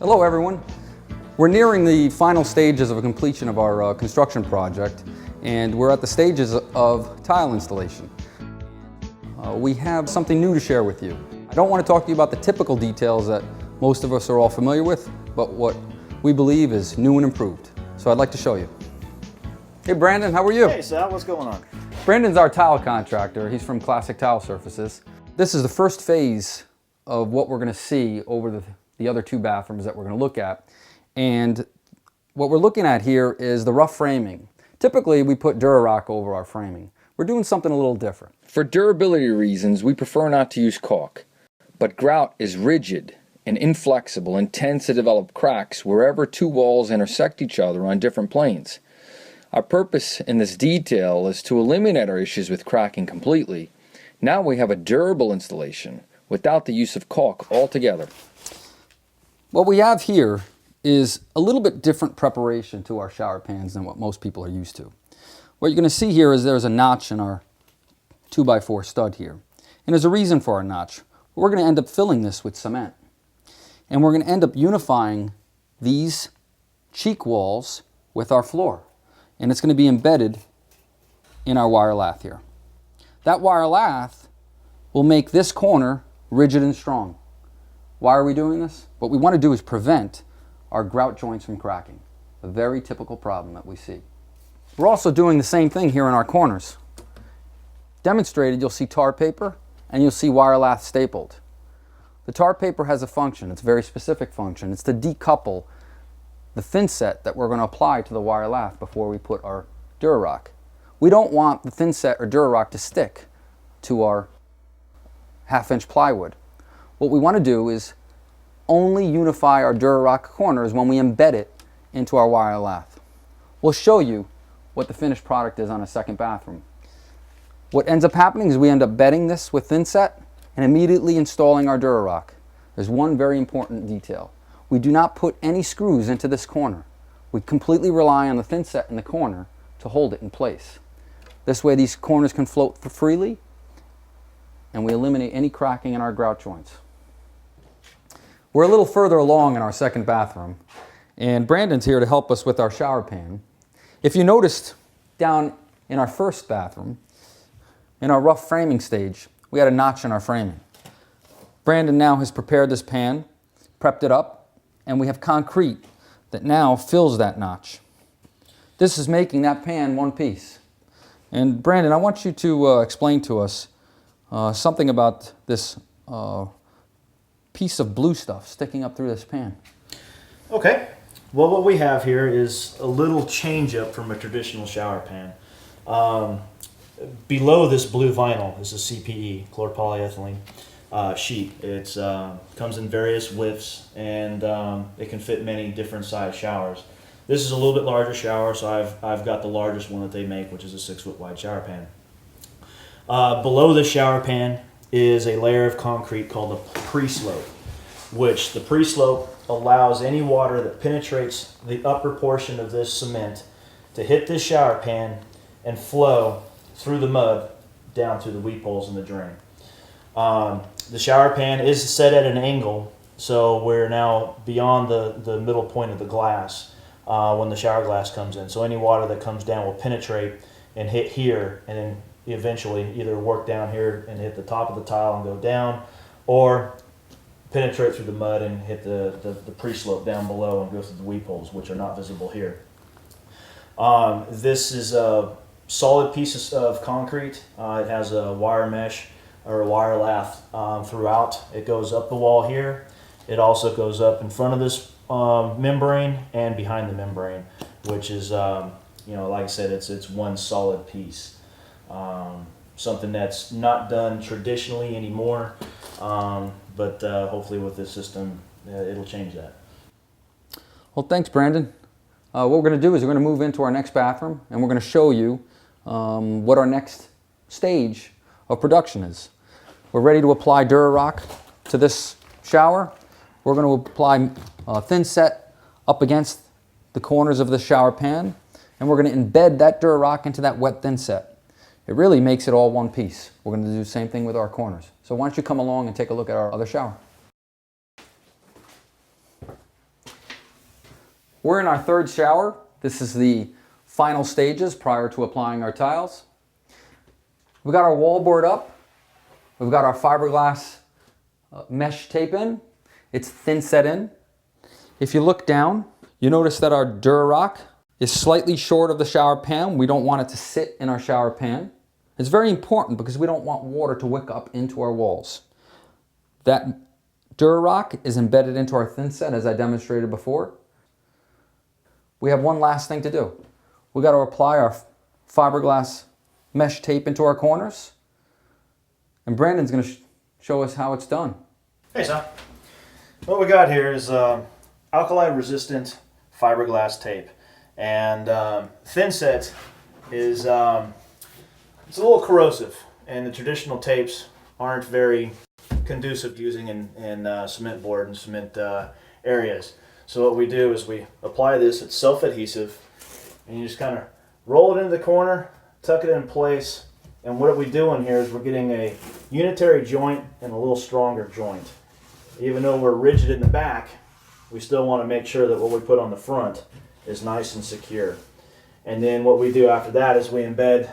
Hello everyone. We're nearing the final stages of a completion of our construction project, and we're at the stages of tile installation. We have something new to share with you. I don't want to talk to you about the typical details that most of us are all familiar with, but what we believe is new and improved. So I'd like to show you. Hey Brandon, how are you? Hey Sal, what's going on? Brandon's our tile contractor. He's from Classic Tile Surfaces. This is the first phase of what we're going to see over the other two bathrooms that we're going to look at. And what we're looking at here is the rough framing. Typically we put Durarock over our framing. We're doing something a little different. For durability reasons, we prefer not to use caulk, but grout is rigid and inflexible and tends to develop cracks wherever two walls intersect each other on different planes. Our purpose in this detail is to eliminate our issues with cracking completely. Now we have a durable installation without the use of caulk altogether. What we have here is a little bit different preparation to our shower pans than what most people are used to. What you're going to see here is there's a notch in our 2x4 stud here. And there's a reason for our notch. We're going to end up filling this with cement. And we're going to end up unifying these cheek walls with our floor. And it's going to be embedded in our wire lath here. That wire lath will make this corner rigid and strong. Why are we doing this? What we want to do is prevent our grout joints from cracking, a very typical problem that we see. We're also doing the same thing here in our corners. Demonstrated, you'll see tar paper and you'll see wire lath stapled. The tar paper has a function, it's a very specific function. It's to decouple the thin set that we're going to apply to the wire lath before we put our Durarock. We don't want the thin set or Durarock to stick to our 1/2 inch plywood. What we want to do is only unify our Durarock corners when we embed it into our wire lath. We'll show you what the finished product is on a second bathroom. What ends up happening is we end up bedding this with thin set and immediately installing our Durarock. There's one very important detail. We do not put any screws into this corner. We completely rely on the thin set in the corner to hold it in place. This way these corners can float freely and we eliminate any cracking in our grout joints. We're a little further along in our second bathroom, and Brandon's here to help us with our shower pan. If you noticed down in our first bathroom, in our rough framing stage, we had a notch in our framing. Brandon now has prepared this pan, prepped it up, and we have concrete that now fills that notch. This is making that pan one piece. And Brandon, I want you to explain to us something about this piece of blue stuff sticking up through this pan. Okay, well what we have here is a little change up from a traditional shower pan. Below this blue vinyl is a CPE, chlorpolyethylene sheet. It comes in various widths and it can fit many different size showers. This is a little bit larger shower, so I've got the largest one that they make, which is a 6-foot wide shower pan. Below the shower pan is a layer of concrete called a pre-slope, which the pre-slope allows any water that penetrates the upper portion of this cement to hit this shower pan and flow through the mud down to the weep holes in the drain. The shower pan is set at an angle, so we're now beyond the middle point of the glass when the shower glass comes in. So any water that comes down will penetrate and hit here, and then eventually either work down here and hit the top of the tile and go down, or penetrate through the mud and hit the pre-slope down below and go through the weep holes, which are not visible here. This is a solid piece of concrete. It has a wire mesh or a wire lath throughout. It goes up the wall here. It also goes up in front of this membrane and behind the membrane, which is, like I said, it's one solid piece. Something that's not done traditionally anymore, but hopefully with this system it'll change that. Well, thanks Brandon. What we're going to do is we're going to move into our next bathroom and we're going to show you what our next stage of production is. We're ready to apply Durarock to this shower. We're going to apply thin set up against the corners of the shower pan, and we're going to embed that Durarock into that wet thin set. It really makes it all one piece. We're going to do the same thing with our corners. So why don't you come along and take a look at our other shower. We're in our third shower. This is the final stages prior to applying our tiles. We've got our wallboard up. We've got our fiberglass mesh tape in. It's thin set in. If you look down, you notice that our Durarock is slightly short of the shower pan. We don't want it to sit in our shower pan. It's very important because we don't want water to wick up into our walls. That Durarock is embedded into our thin set as I demonstrated before. We have one last thing to do. We got to apply our fiberglass mesh tape into our corners. And Brandon's going to show us how it's done. Hey, son. What we got here is alkali resistant fiberglass tape. And thin set is it's a little corrosive, and the traditional tapes aren't very conducive to using in cement board and cement areas. So what we do is we apply this. It's self-adhesive, and you just kind of roll it into the corner, tuck it in place, and what we're doing here is we're getting a unitary joint and a little stronger joint. Even though we're rigid in the back, we still want to make sure that what we put on the front is nice and secure. And then what we do after that is we embed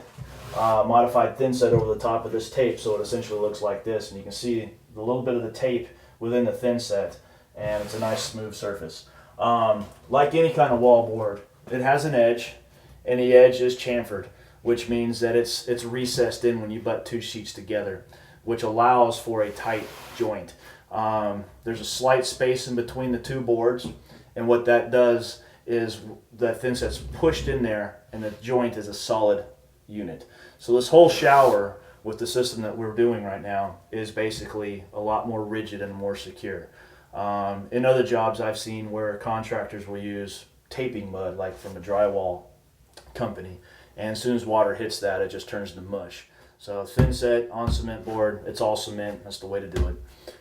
modified thin set over the top of this tape, so it essentially looks like this, and you can see a little bit of the tape within the thin set, and it's a nice smooth surface. Like any kind of wall board, it has an edge, and the edge is chamfered, which means that it's recessed in when you butt two sheets together, which allows for a tight joint. There's a slight space in between the two boards, and what that does is that thin set's pushed in there, and the joint is a solid unit. So this whole shower with the system that we're doing right now is basically a lot more rigid and more secure. In other jobs I've seen where contractors will use taping mud, like from a drywall company, and as soon as water hits that, it just turns to mush. So thin set on cement board, it's all cement. That's the way to do it.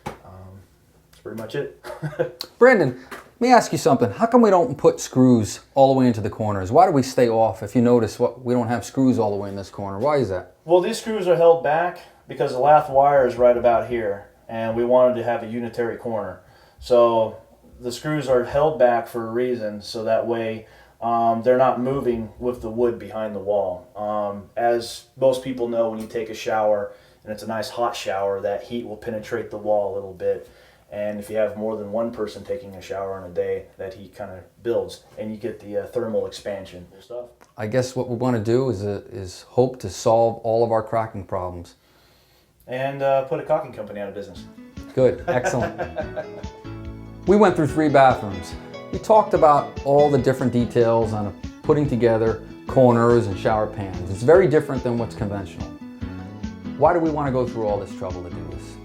That's pretty much it. Brandon, let me ask you something. How come we don't put screws all the way into the corners? Why do we stay off? If you notice, we don't have screws all the way in this corner. Why is that? Well, these screws are held back because the lath wire is right about here, and we wanted to have a unitary corner. So the screws are held back for a reason, so that way they're not moving with the wood behind the wall. As most people know, when you take a shower, and it's a nice hot shower, that heat will penetrate the wall a little bit. And if you have more than one person taking a shower in a day, that heat kind of builds, and you get the thermal expansion stuff. I guess what we want to do is hope to solve all of our cracking problems. And put a caulking company out of business. Good, excellent. We went through 3 bathrooms. We talked about all the different details on putting together corners and shower pans. It's very different than what's conventional. Why do we want to go through all this trouble to do this?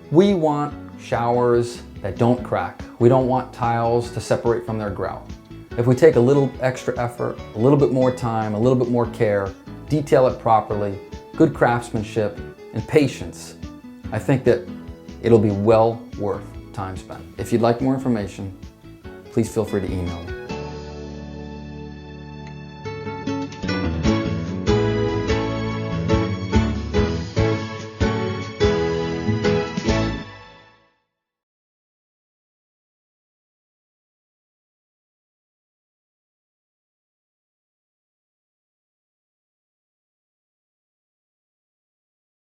We want showers that don't crack. We don't want tiles to separate from their grout. If we take a little extra effort, a little bit more time, a little bit more care, detail it properly, good craftsmanship, and patience, I think that it'll be well worth time spent. If you'd like more information, please feel free to email me.